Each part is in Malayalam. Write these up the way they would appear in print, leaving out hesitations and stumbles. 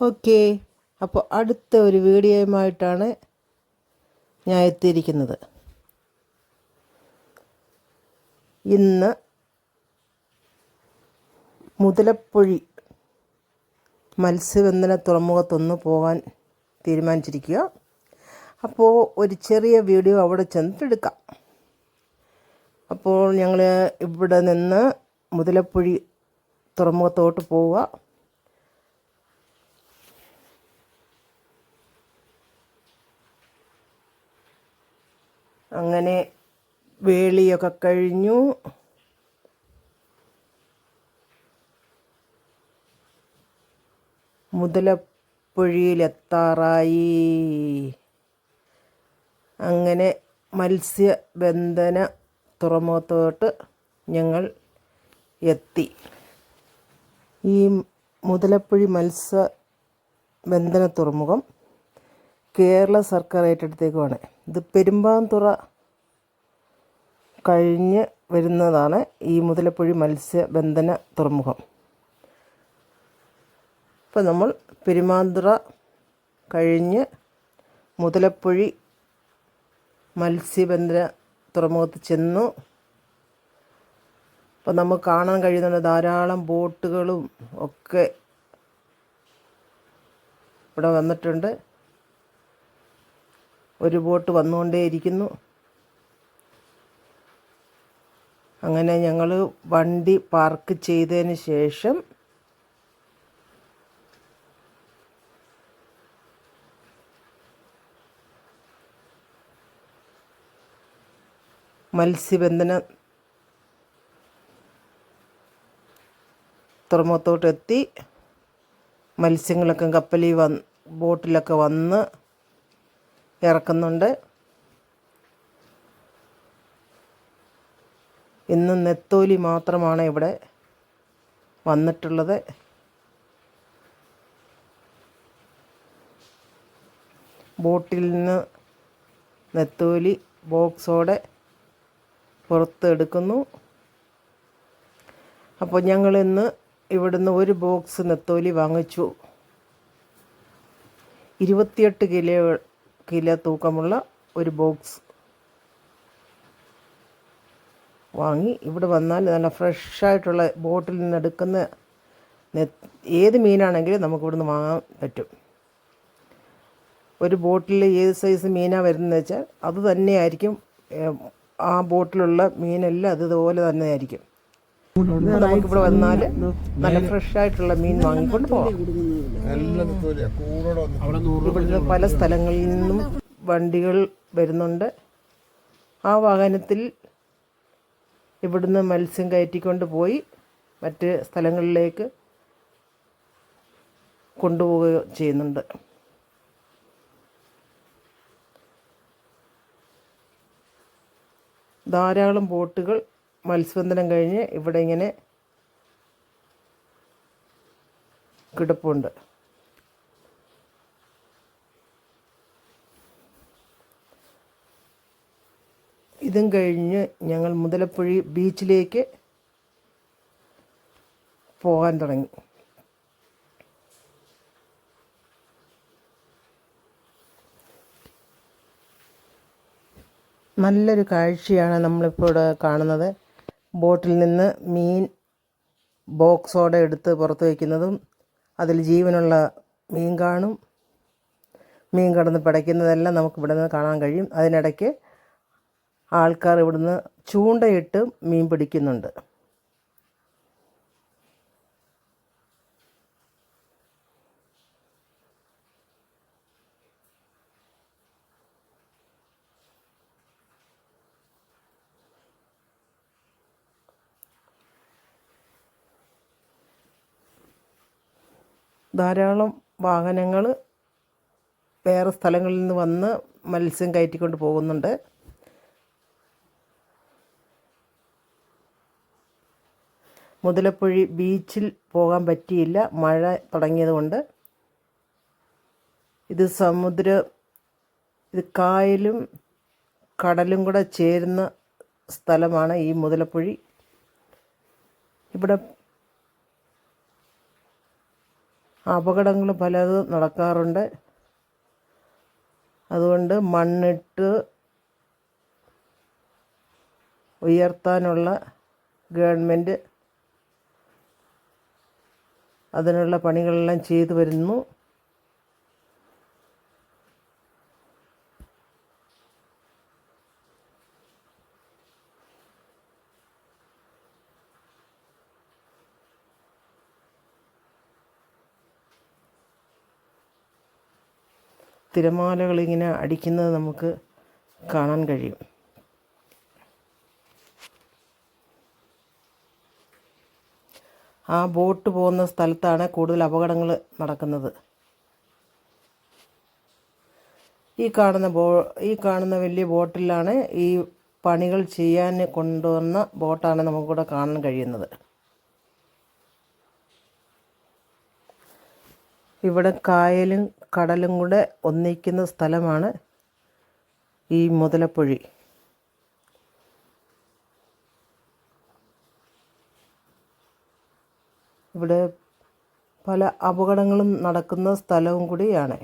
ഓക്കെ, അപ്പോൾ അടുത്ത ഒരു വീഡിയോയുമായിട്ടാണ് ഞാൻ എത്തിയിരിക്കുന്നത്. ഇന്ന് മുതലപ്പൊഴി മത്സ്യബന്ധന തുറമുഖത്തൊന്ന് പോകാൻ തീരുമാനിച്ചിരിക്കുക. അപ്പോൾ ഒരു ചെറിയ വീഡിയോ അവിടെ ചെന്നിട്ടെടുക്കാം. അപ്പോൾ ഞങ്ങൾ ഇവിടെ നിന്ന് മുതലപ്പൊഴി തുറമുഖത്തോട്ട് പോവുക. അങ്ങനെ വേളിയൊക്കെ കഴിഞ്ഞു. മുതലപ്പൊഴിയിലെത്താറായി. അങ്ങനെ മത്സ്യബന്ധന തുറമുഖത്തോട്ട് ഞങ്ങൾ എത്തി. ഈ മുതലപ്പൊഴി മത്സ്യബന്ധന തുറമുഖം കേരള സർക്കാർ ഏറ്റെടുത്തേക്കുമാണ്. ഇത് പെരുമ്പാന്തുറ കഴിഞ്ഞ് വരുന്നതാണ് ഈ മുതലപ്പൊഴി മത്സ്യബന്ധന തുറമുഖം. ഇപ്പോൾ നമ്മൾ പെരുമ്പാന്തുറ കഴിഞ്ഞ് മുതലപ്പൊഴി മത്സ്യബന്ധന തുറമുഖത്ത് ചെന്നു. അപ്പോൾ നമുക്ക് കാണാൻ കഴിയുന്നുണ്ട് ധാരാളം ബോട്ടുകളും ഒക്കെ ഇവിടെ വന്നിട്ടുണ്ട്. ഒരു ബോട്ട് വന്നുകൊണ്ടേയിരിക്കുന്നു. അങ്ങനെ ഞങ്ങൾ വണ്ടി പാർക്ക് ചെയ്തതിന് ശേഷം മത്സ്യബന്ധന തുറമുഖത്തോട്ടെത്തി. മത്സ്യങ്ങളൊക്കെ കപ്പലിൽ ബോട്ടിലൊക്കെ വന്ന് ഇറക്കുന്നുണ്ട്. ഇന്ന് നെത്തോലി മാത്രമാണ് ഇവിടെ വന്നിട്ടുള്ളത്. ബോട്ടിൽ നിന്ന് നെത്തോലി ബോക്സോടെ പുറത്ത് എടുക്കുന്നു. അപ്പോൾ ഞങ്ങളിന്ന് ഇവിടുന്ന് ഒരു ബോക്സ് നെത്തോലി വാങ്ങിച്ചു. 28 കിലോ തൂക്കമുള്ള ഒരു ബോക്സ് വാങ്ങി. ഇവിടെ വന്നാൽ നല്ല ഫ്രഷായിട്ടുള്ള ബോട്ടിൽ നിന്ന് എടുക്കുന്ന ഏത് മീനാണെങ്കിലും നമുക്ക് ഇവിടുന്ന് വാങ്ങാൻ പറ്റും. ഒരു ബോട്ടിൽ ഏത് സൈസ് മീനാണ് വരുന്നതെന്ന് വെച്ചാൽ അത് തന്നെയായിരിക്കും ആ ബോട്ടിലുള്ള മീനെല്ലാം അതുപോലെ തന്നെ ആയിരിക്കും. നമുക്കിവിടെ വന്നാൽ നല്ല ഫ്രഷായിട്ടുള്ള മീൻ വാങ്ങിക്കൊണ്ട് പോകാം. ഇവിടുന്ന് പല സ്ഥലങ്ങളിൽ നിന്നും വണ്ടികൾ വരുന്നുണ്ട്. ആ വാഹനത്തിൽ ഇവിടുന്ന് മത്സ്യം കയറ്റിക്കൊണ്ട് പോയി മറ്റ് സ്ഥലങ്ങളിലേക്ക് കൊണ്ടുപോവുക ചെയ്യുന്നുണ്ട്. ധാരാളം ബോട്ടുകൾ മത്സ്യബന്ധനം കഴിഞ്ഞ് ഇവിടെ ഇങ്ങനെ കിടപ്പുണ്ട്. ഇതും കഴിഞ്ഞ് ഞങ്ങൾ മുതലപ്പൊഴി ബീച്ചിലേക്ക് പോകാൻ തുടങ്ങി. നല്ലൊരു കാഴ്ചയാണ് നമ്മളിപ്പോൾ ഇവിടെ കാണുന്നത്. ബോട്ടിൽ നിന്ന് മീൻ ബോക്സോടെ എടുത്ത് പുറത്ത് വയ്ക്കുന്നതും അതിൽ ജീവനുള്ള മീൻ കാണും. മീൻ കടന്ന് പിടയ്ക്കുന്നതെല്ലാം നമുക്ക് ഇവിടെ നിന്ന് കാണാൻ കഴിയും. അതിനിടയ്ക്ക് ആൾക്കാർ ഇവിടുന്ന് ചൂണ്ടയിട്ട് മീൻ പിടിക്കുന്നുണ്ട്. ധാരാളം വാഹനങ്ങൾ വേറെ സ്ഥലങ്ങളിൽ നിന്ന് വന്ന് മത്സ്യം കയറ്റിക്കൊണ്ട് പോകുന്നുണ്ട്. മുതലപ്പൊഴി ബീച്ചിൽ പോകാൻ പറ്റിയില്ല, മഴ തുടങ്ങിയതുകൊണ്ട്. ഇത് കായലും കടലും കൂടെ ചേരുന്ന സ്ഥലമാണ് ഈ മുതലപ്പൊഴി. ഇവിടെ അപകടങ്ങൾ പലതും നടക്കാറുണ്ട്. അതുകൊണ്ട് മണ്ണിട്ട് ഉയർത്താനുള്ള ഗവൺമെൻറ് അതിനുള്ള പണികളെല്ലാം ചെയ്തു വരുന്നു. തിരമാലകളിങ്ങനെ അടിക്കുന്നത് നമുക്ക് കാണാൻ കഴിയും. ആ ബോട്ട് പോകുന്ന സ്ഥലത്താണ് കൂടുതൽ അപകടങ്ങൾ നടക്കുന്നത്. ഈ കാണുന്ന വലിയ ബോട്ടിലാണ് ഈ പണികൾ ചെയ്യാൻ കൊണ്ടുവന്ന ബോട്ടാണ് നമുക്കിവിടെ കാണാൻ കഴിയുന്നത്. ഇവിടെ കായലും കടലും കൂടെ ഒന്നിക്കുന്ന സ്ഥലമാണ് ഈ മുതലപ്പൊഴി. ഇവിടെ പല അപകടങ്ങളും നടക്കുന്ന സ്ഥലവും കൂടിയാണ്.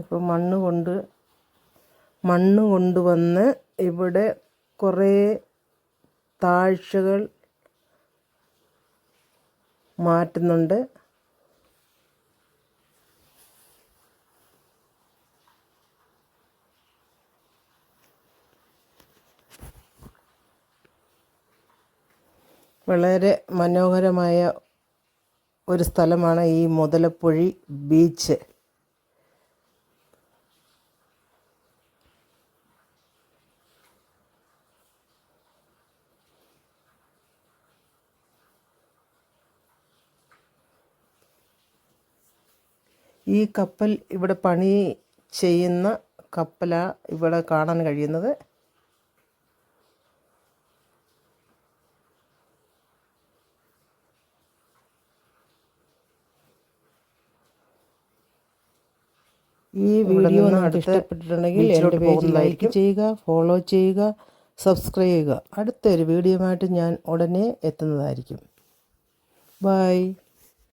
ഇപ്പോൾ മണ്ണ് കൊണ്ടുവന്ന് ഇവിടെ കുറേ താഴ്ചകൾ മാറ്റുന്നുണ്ട്. വളരെ മനോഹരമായ ഒരു സ്ഥലമാണ് ഈ മുതലപ്പൊഴി ബീച്ച്. ഈ കപ്പൽ ഇവിടെ പണി ചെയ്യുന്ന കപ്പലാണ് ഇവിടെ കാണാൻ കഴിയുന്നത്. ഈ വീഡിയോ നിങ്ങൾക്ക് ഇഷ്ടപ്പെട്ടിട്ടുണ്ടെങ്കിൽ എൻ്റെ പേജ് ലൈക്ക് ചെയ്യുക, ഫോളോ ചെയ്യുക, സബ്സ്ക്രൈബ് ചെയ്യുക. അടുത്തൊരു വീഡിയോയുമായിട്ട് ഞാൻ ഉടനെ എത്തുന്നതായിരിക്കും. ബൈ.